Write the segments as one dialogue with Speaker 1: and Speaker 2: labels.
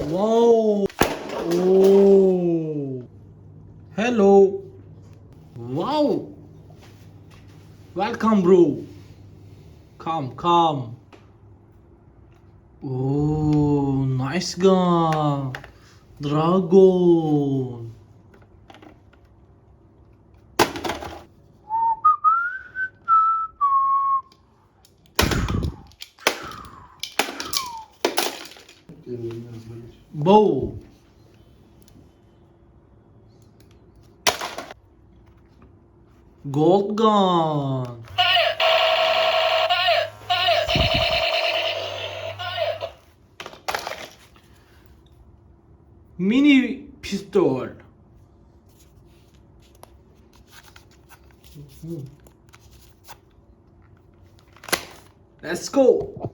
Speaker 1: Wow. Oh. Hello. Wow. Welcome, bro. Come, come. Oh, nice gun. Dragon. Bow. Gold gun. Mini pistol. Let's go.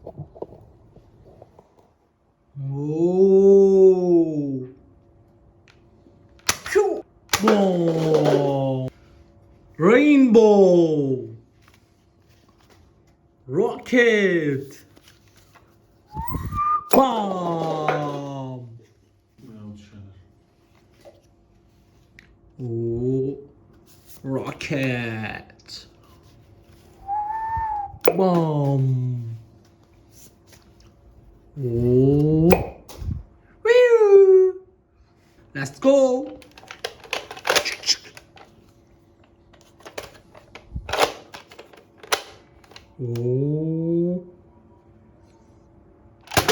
Speaker 1: Oh. Phew. Boom. Rainbow. Rocket. Bomb. Oh. Rocket. Bomb. Oh. Woo. Let's go. Oh.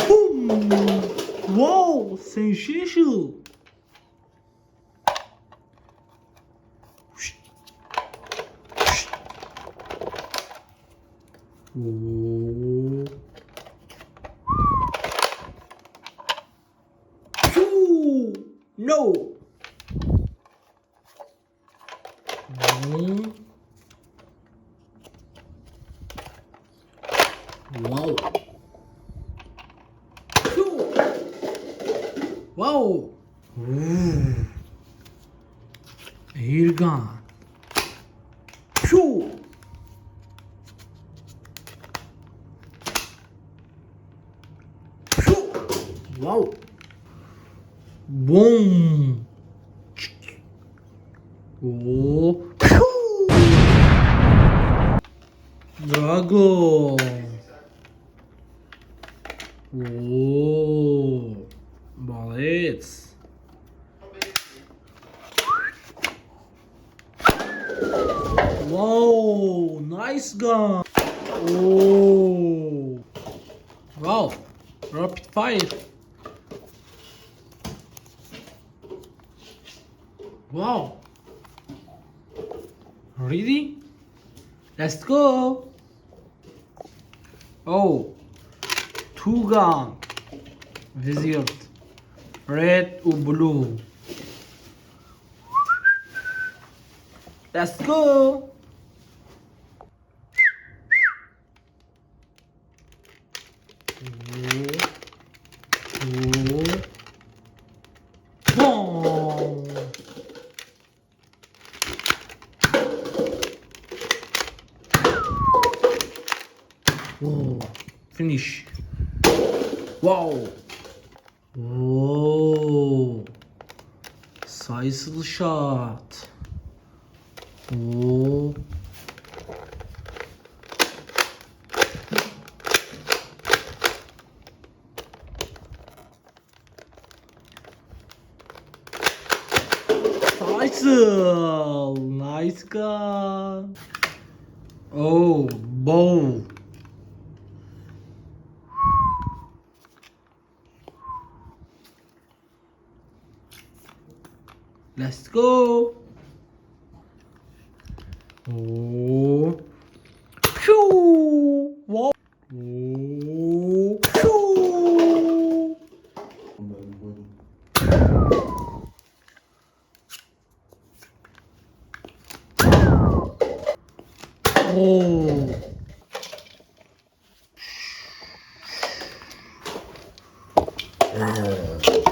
Speaker 1: Boom. Wow, sensational. Oh. Phew. No. Mm. Wow. Phew. Wow. Ooh. Air gun. Phew. Phew. Wow. Boom. Oh. Phew. Dragon. Oh. Bullets. Wow. Nice gun. Oh. Wow. Rapid fire. Wow. Ready? Let's go. Oh. Two gun. Wizard. Red or blue. Let's go. Boom. Whoa. Finish. Wow. Whoa. Sizable shot. Whoa. Sizable. Nice gun. Oh, bow. Let's go. Oh. Phew. Wow. Oh. Phew. Oh.